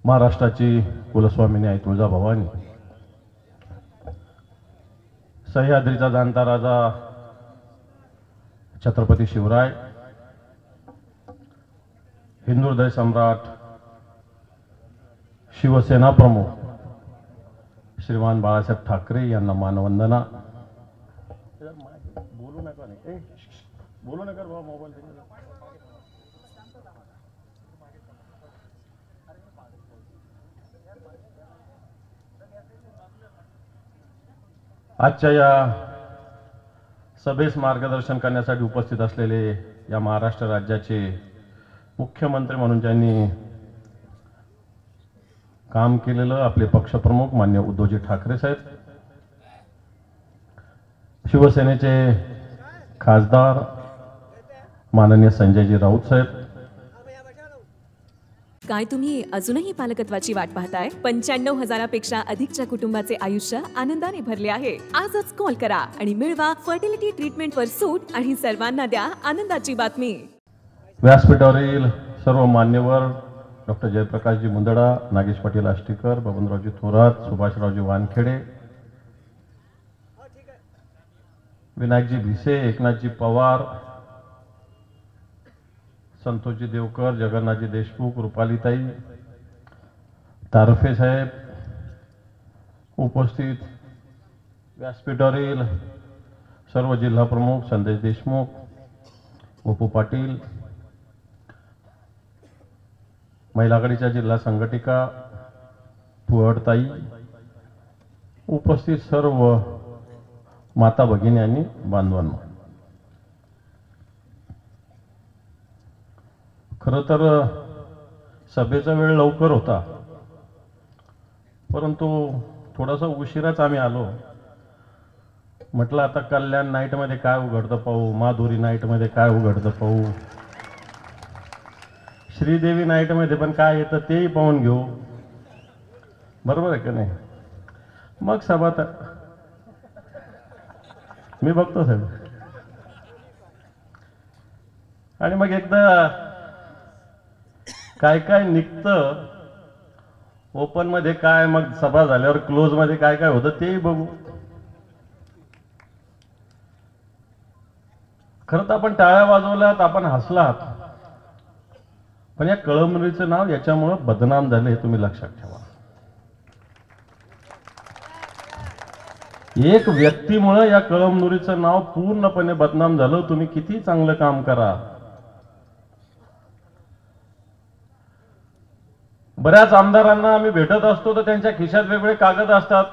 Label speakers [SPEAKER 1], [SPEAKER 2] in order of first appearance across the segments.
[SPEAKER 1] महाराष्ट्राची कुलस्वामिनी आई तुळजाभवानी, सह्याद्रीचा जाणता राजा छत्रपती शिवराय, हिंदू हृदय सम्राट शिवसेना प्रमुख श्रीमान बाळासाहेब ठाकरे यांना मानवंदना। बोलू नका नाही, बोलू नका बाबा, मोबाईल आजच्या या सभेस मार्गदर्शन करण्यासाठी उपस्थित असलेले या महाराष्ट्र राज्याचे मुख्यमंत्री म्हणून ज्यांनी काम केलेलं आपले पक्षप्रमुख मान्य उद्धवजी ठाकरे साहेब, शिवसेनेचे खासदार माननीय संजयजी राऊत साहेब,
[SPEAKER 2] काय तुम्ही अजूनही पालकत्वाची वाट पाहताय? 95,000पेक्षा अधिकच्या कुटुंबाचे आयुष्य आनंदाने भरले आहे। आजच कॉल करा आणि मिळवा फर्टिलिटी ट्रीटमेंटवर सूट आणि सर्वांना द्या आनंदाची बातमी।
[SPEAKER 1] व्यासपीठावरील सर्व मान्यवर डॉक्टर जयप्रकाशजी मुंदडा, नागेश पाटील आष्टीकर, बबनरावजी थोरात, सुभाषरावजी वानखेडे, विनायकजी भिसे, एकनाथजी पवार, संतोषजी देवकर, जगन्नाथजी देशमुख, रुपालीताई तारफे साहेब, उपस्थित व्यासपीठावरील सर्व जिल्हा प्रमुख संदेश देशमुख, गोपू पाटील, महिला आघाडीच्या जिल्हा संघटिका पुअडताई, उपस्थित सर्व माता भगिनी आणि बांधवांनो, खरं तर सभेचा वेळ लवकर होता, परंतु थोडासा उशिराच आम्ही आलो। म्हटलं आता कल्याण नाईटमध्ये काय उघडतं पाहू, माधुरी नाईटमध्ये काय उघडतं पाहू, श्रीदेवी नाईटमध्ये पण काय येतं तेही पाहून घेऊ, बरोबर आहे का नाही? मग सभा मी बघतो साहेब, आणि मग एकदा काय काय निघतं ओपन मध्ये काय, मग सभा झाल्यावर क्लोज मध्ये काय काय होतं तेही बघू। खरं तर आपण टाळ्या वाजवल्यात, आपण हसलात, पण या कळमनुरीचं नाव याच्यामुळे बदनाम झालं हे तुम्ही लक्षात ठेवा। एक व्यक्तीमुळे या कळमनुरीचं नाव पूर्णपणे बदनाम झालं। तुम्ही किती चांगलं काम करा, बऱ्याच आमदारांना आम्ही भेटत असतो तर त्यांच्या खिशात वेगवेगळे कागद असतात।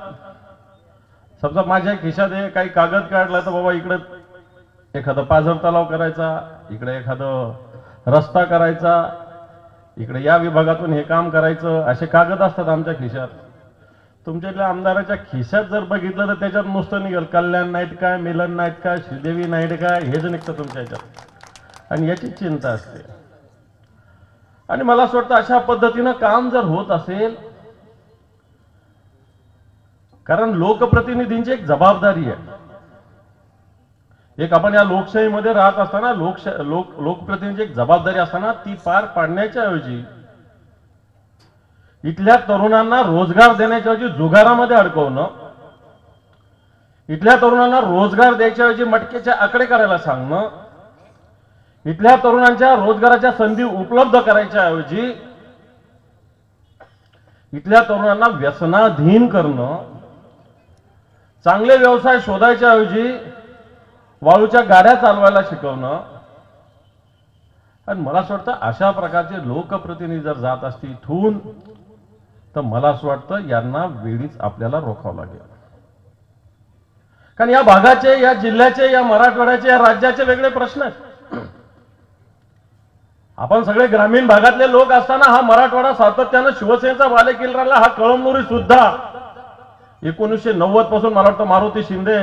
[SPEAKER 1] समजा माझ्या खिशात काही कागद काढला तर बाबा इकडे एखादा पाझर तलाव करायचा, इकडे एखादं रस्ता करायचा, इकडे या विभागातून हे काम करायचं, असे कागद असतात आमच्या खिशात। तुमच्यातल्या आमदाराच्या खिशात जर बघितलं तर त्याच्यात नुसतं निघेल कल्याण नाईट काय, मिलन नाईट काय, श्रीदेवी नाईट काय, हेच निघतं तुमच्या ह्याच्यात, आणि याची चिंता असते। आणि मला असं वाटतं अशा पद्धतीनं काम जर होत असेल, कारण लोकप्रतिनिधींची एक जबाबदारी आहे, एक आपण या लोकशाहीमध्ये राहत असताना लोकप्रतिनिधींची एक जबाबदारी असताना ती पार पाडण्याच्या ऐवजी इथल्या तरुणांना रोजगार देण्याच्या ऐवजी जुगारामध्ये अडकवणं, इथल्या तरुणांना रोजगार द्यायच्या ऐवजी मटकेचे आकडे करायला सांगणं, इथल्या तरुणांच्या रोजगाराच्या संधी उपलब्ध करायच्या ऐवजी इथल्या तरुणांना व्यसनाधीन करणं, चांगले व्यवसाय शोधायच्या ऐवजी वाळूच्या गाड्या चालवायला शिकवणं, आणि मला असं वाटतं अशा प्रकारचे लोकप्रतिनिधी जर जात असतील इथून तर मला असं वाटतं यांना वेळीच आपल्याला रोखावं लागेल। कारण या भागाचे, या जिल्ह्याचे, या मराठवाड्याचे, या राज्याचे वेगळे प्रश्न आहेत। आपण सगळे ग्रामीण भागातले लोक असताना हा मराठवाडा सातत्यानं शिवसेनेचा बालेकिल्ला राहिला। हा कळमनुरी सुद्धा 1990 पासून मला वाटतं मारुती शिंदे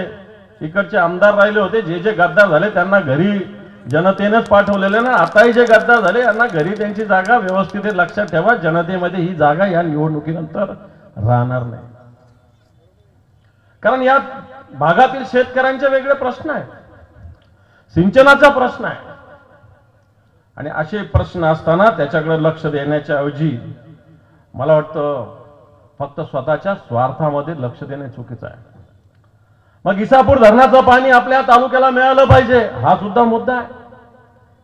[SPEAKER 1] इकडचे आमदार राहिले होते, जे जे गद्दार झाले त्यांना घरी जनतेनेच पाठवलेले ना, आताही जे गद्दार झाले यांना घरी त्यांची जागा व्यवस्थित लक्षात ठेवा, जनतेमध्ये ही जागा या निवडणुकीनंतर राहणार नाही। कारण या भागातील शेतकऱ्यांचे वेगळे प्रश्न आहेत, सिंचनाचा प्रश्न आहे, आणि असे प्रश्न असताना त्याच्याकडे लक्ष देण्याच्या ऐवजी मला वाटतं फक्त स्वतःच्या स्वार्थामध्ये लक्ष देणे चुकीचं आहे. मग इसापूर धरणाचं पाणी आपल्या तालुक्याला मिळालं पाहिजे, हा सुद्धा मुद्दा आहे.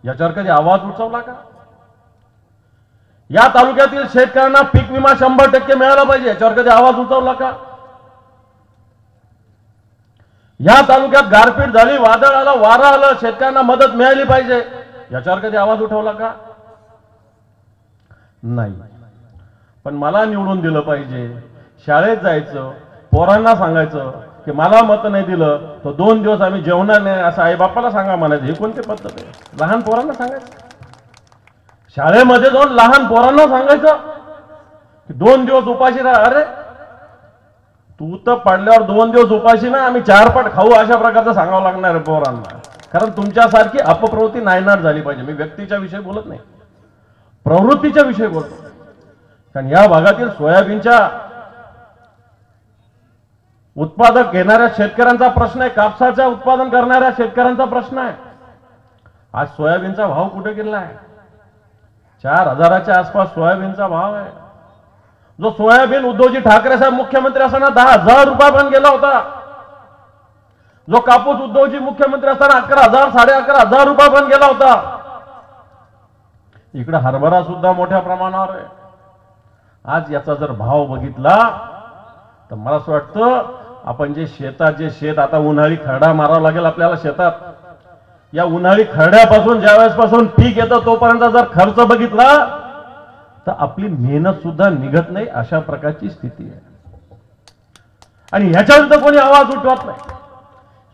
[SPEAKER 1] याच्यावर कधी आवाज उठवला का? या तालुक्यातील शेतकऱ्यांना पीक विमा 100% मिळाला पाहिजे, याच्यावर कधी आवाज उठवला का? या तालुक्यात गारपीट झाली, वादळ आलं, वारा आलं, शेतकऱ्यांना मदत मिळाली पाहिजे, याच्यावर कधी आवाज उठवला का? नाही. पण मला निवडून दिलं पाहिजे, शाळेत जायचं, पोरांना सांगायचं की मला मत नाही दिलं तर 2 दिवस आम्ही जेवणार नाही असं आई बापाला सांगा म्हणायचं. ही कोणती पद्धत आहे? लहान पोरांना सांगायचं, शाळेमध्ये जाऊन लहान पोरांना सांगायचं की 2 दिवस उपाशी राहा. अरे तू तर पडल्यावर 2 दिवस उपाशी ना, आम्ही 4 पट खाऊ, अशा प्रकारचं सांगावं लागणार आहे पोरांना. कारण तुमच्यासारखी अपप्रवृत्ती नायनाट झाली पाहिजे. मी व्यक्तीच्या विषयी बोलत नाही, प्रवृत्तीच्या विषयी बोलतो. कारण या भागातील सोयाबीनच्या उत्पादक घेणाऱ्या शेतकऱ्यांचा प्रश्न आहे, कापसाचं उत्पादन करणाऱ्या शेतकऱ्यांचा प्रश्न आहे. आज सोयाबीनचा भाव कुठे गेला आहे? 4,000च्या आसपास सोयाबीनचा भाव आहे. जो सोयाबीन उद्धवजी ठाकरे साहेब मुख्यमंत्री असताना 10,000 रुपयापर्यंत गेला होता. जो कापूस उद्धवजी मुख्यमंत्री असताना 11,000 11,500 रुपयापर्यंत गेला होता. इकडे हरभरा सुद्धा मोठ्या प्रमाणावर आहे. आज याचा जर भाव बघितला तर मला असं वाटतं आपण जे शेत आता उन्हाळी खरडा मारावा लागेल आपल्याला शेतात, या उन्हाळी खरड्यापासून ज्यावेळेसपासून पीक येतं तोपर्यंत जर खर्च बघितला तर आपली मेहनत सुद्धा निघत नाही, अशा प्रकारची स्थिती आहे. आणि ह्याच्यानंतर कोणी आवाज उठवत नाही.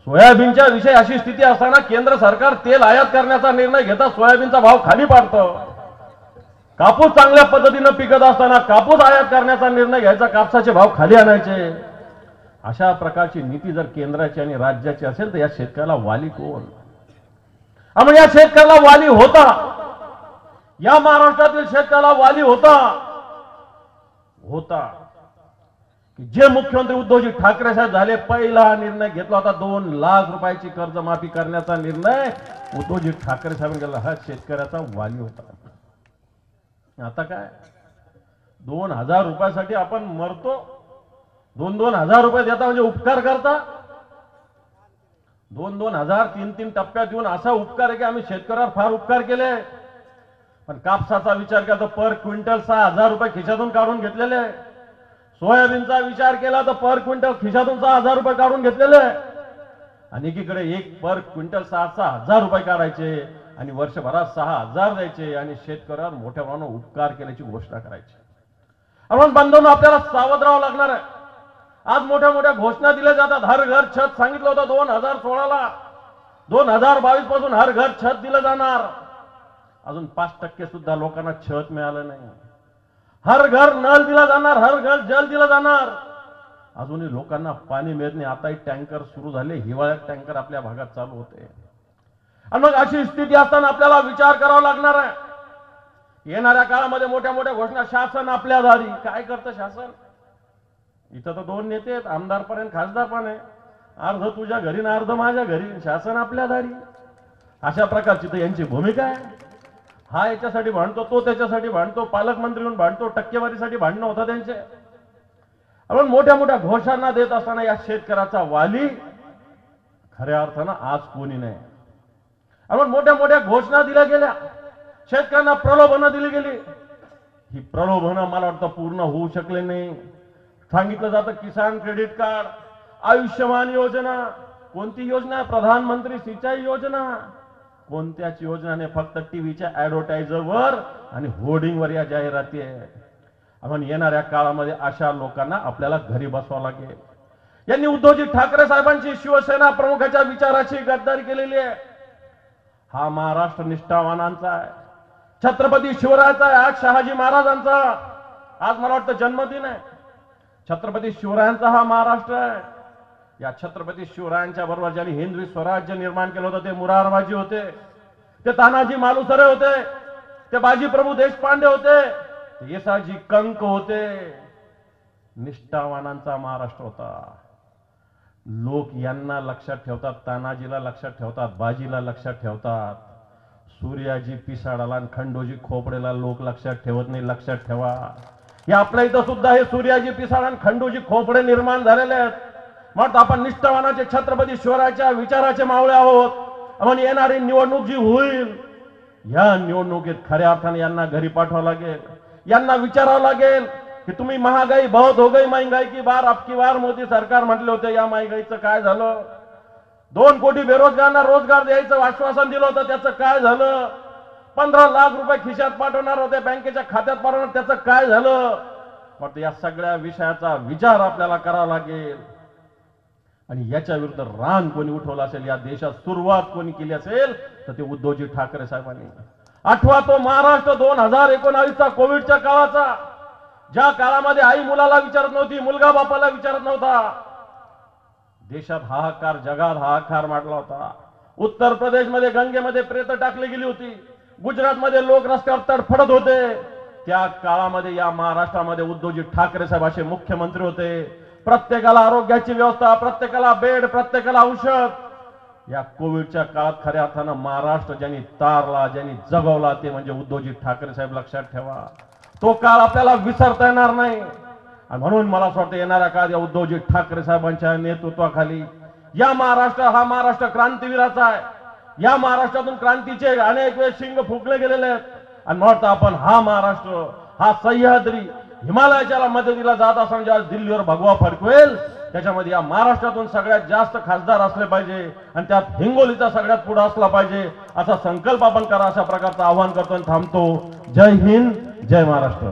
[SPEAKER 1] सोयाबीनच्या विषयी अशी स्थिती असताना केंद्र सरकार तेल आयात करण्याचा निर्णय घेता सोयाबीनचा भाव खाली पाडतं. कापूस चांगल्या पद्धतीनं पिकत असताना कापूस आयात करण्याचा निर्णय घ्यायचा, कापसाचे भाव खाली आणायचे. अशा प्रकारची नीती जर केंद्राची आणि राज्याची असेल तर या शेतकऱ्याला वाली कोण? मग या शेतकऱ्याला वाली होता, या महाराष्ट्रातील शेतकऱ्याला वाली होता की जे मुख्यमंत्री उद्धवजी ठाकरे साहेब झाले, पहिला निर्णय घेतला होता 2 लाख रुपयाची कर्जमाफी करण्याचा निर्णय उद्धवजी ठाकरे साहेबांनी घेतला. हा शेतकऱ्याचा वाली होता. आता काय 2,000 रुपयासाठी आपण मरतो? 2-2 हजार रुपये देता म्हणजे उपकार करता? 2-2 हजार 3-3 टप्प्यात देऊन असा उपकार आहे की आम्ही शेतकऱ्यावर फार उपकार केले. पण कापसाचा विचार केला तर पर क्विंटल 6,000 रुपये खिशातून काढून घेतलेले. सोयाबीनचा विचार केला तर पर क्विंटल खिशातून 6,000 रुपये काढून घेतलेले. आणि एकीकडे एक पर क्विंटल 6,000 रुपये काढायचे आणि वर्षभरात 6,000 द्यायचे आणि शेतकऱ्यावर मोठ्या प्रमाणावर उपकार केल्याची घोषणा करायची. आपण बांधून आपल्याला सावध राहावं लागणार आहे. आज मोठ्या मोठ्या घोषणा दिल्या जातात. हर घर छत सांगितलं होतं 2016ला, 2022 पासून हर घर छत दिलं जाणार. अजून 5% सुद्धा लोकांना छत मिळालं नाही. हर घर नल दिला जाणार, हर घर जल दिलं जाणार. अजूनही लोकांना पाणी मिळत नाही. आताही टँकर सुरू झाले, हिवाळ्यात टँकर आपल्या भागात चालू होते. आणि मग अशी स्थिती असताना आपल्याला विचार करावा लागणार आहे. येणाऱ्या काळामध्ये मोठ्या मोठ्या घोषणा, शासन आपल्या दारी. काय करतं शासन? इथं तर 2 नेते आहेत, आमदार पण खासदार पण आहे. अर्ध तुझ्या घरी ना अर्ध माझ्या घरी, शासन आपल्या दारी. अशा प्रकारची तर यांची भूमिका आहे. हा याच्यासाठी भांडतो, तो त्याच्यासाठी भांडतो, पालकमंत्री म्हणून भांडतो, टक्केवारीसाठी भांडणं होतं त्यांचे. आपण मोठ्या मोठ्या घोषणा देत असताना या शेतकऱ्याचा वाली खऱ्या अर्थानं आज कोणी नाही. आपण मोठ्या मोठ्या घोषणा दिल्या गेल्या, शेतकऱ्यांना प्रलोभनं दिली गेली. ही प्रलोभनं मला वाटतं पूर्ण होऊ शकले नाही. सांगितलं जातं किसान क्रेडिट कार्ड, आयुष्यमान योजना. कोणती योजना? प्रधानमंत्री सिंचाई योजना. कोणत्याच योजनाने फक्त टीव्हीच्या ऍडव्हर्टायझरवर आणि होर्डिंगवर या जाहिराती आहे. आपण येणाऱ्या काळामध्ये अशा लोकांना आपल्याला घरी बसवावं लागेल. यांनी उद्धवजी ठाकरे साहेबांची शिवसेना प्रमुखाच्या विचाराची गद्दारी केलेली आहे. हा महाराष्ट्र निष्ठावानांचा आहे, छत्रपती शिवरायाचा आहे, आज शहाजी महाराजांचा. आज मला वाटतं जन्मदिन आहे. छत्रपती शिवरायांचा हा महाराष्ट्र आहे. या छत्रपती शिवरायांच्या बरोबर ज्यांनी हिंदवी स्वराज्य निर्माण केलं होतं ते मुरारबाजी होते, ते तानाजी मालुसरे होते, ते बाजीप्रभू देशपांडे होते, ते येसाजी कंक होते. निष्ठावानांचा महाराष्ट्र होता. लोक यांना लक्षात ठेवतात, तानाजीला लक्षात ठेवतात, बाजीला लक्षात ठेवतात. सूर्याजी पिसाळाला आणि खंडोजी खोपडेला लोक लक्षात ठेवत नाही. लक्षात ठेवा, हे आपल्या इथं सुद्धा हे सूर्याजी पिसाळ आणि खंडूजी खोपडे निर्माण झालेले आहेत. मग आपण निष्ठावानाचे छत्रपती शिवरायाच्या विचाराचे मावळे आहोत. म्हणून येणारी निवडणूक जी होईल, या निवडणुकीत खऱ्या अर्थाने यांना घरी पाठवावं लागेल. यांना विचारावं लागेल की तुम्ही महागाई बहुत हो गई, महंगाई की बार अबकी बार मोदी सरकार म्हटले होते, या महागाईचं काय झालं? 2 कोटी बेरोजगारांना रोजगार द्यायचं आश्वासन दिलं होतं, त्याचं काय झालं? 15 लाख रुपये खिशात पाठवणार होते, बँकेच्या खात्यात पाठवणार, त्याचं काय झालं? मग या सगळ्या विषयाचा विचार आपल्याला करावा लागेल. आणि याच्या विरुद्ध रान कोणी उठवलं असेल, या देशात सुरुवात कोणी केली असेल, तर ते उद्धवजी ठाकरे साहेबांनी. आठवा तो महाराष्ट्र 2019चा कोविडच्या काळाचा, ज्या काळामध्ये आई मुलाला विचारत नव्हती, मुलगा बापाला विचारत नव्हता. देशात हाहाकार, जगात हाहाकार माजला होता. उत्तर प्रदेशमध्ये गंगेमध्ये प्रेत टाकली गेली होती. गुजरातमध्ये लोक रस्त्यावर तडफडत होते. त्या काळामध्ये या महाराष्ट्रामध्ये उद्धवजी ठाकरे साहेब असे मुख्यमंत्री होते. प्रत्येकाला आरोग्याची व्यवस्था, प्रत्येकाला बेड, प्रत्येकाला औषध. या कोविडच्या काळात खऱ्या अर्थानं महाराष्ट्र ज्यांनी तारला, ज्यांनी जगवला, ते म्हणजे उद्धवजी ठाकरे साहेब. लक्षात ठेवा, तो काळ आपल्याला विसरता येणार नाही. आणि म्हणून मला असं वाटतं येणाऱ्या काळात या उद्धवजी ठाकरे साहेबांच्या नेतृत्वाखाली या महाराष्ट्र, हा महाराष्ट्र क्रांतीवीराचा आहे. या महाराष्ट्रातून क्रांतीचे अनेक वेळ शिंग फुकले गेलेले आहेत. आणि मला वाटतं आपण हा महाराष्ट्र, हा सह्याद्री हिमालयाच्या मदतीला जात असताना ज्या दिल्लीवर भगवा फडकवेल, त्याच्यामध्ये या महाराष्ट्रातून सगळ्यात जास्त खासदार असले पाहिजे आणि त्यात हिंगोलीचा सगळ्यात पुढे असला पाहिजे, असा संकल्प आपण करा, अशा प्रकारचं आव्हान करतो आणि थांबतो. जय हिंद, जय महाराष्ट्र.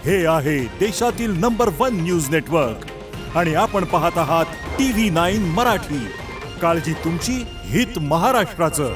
[SPEAKER 3] हे आहे देशातील नंबर 1 न्यूज नेटवर्क आणि आपण पाहत आहात TV9 मराठी. काळजी तुमची, हित महाराष्ट्राचं.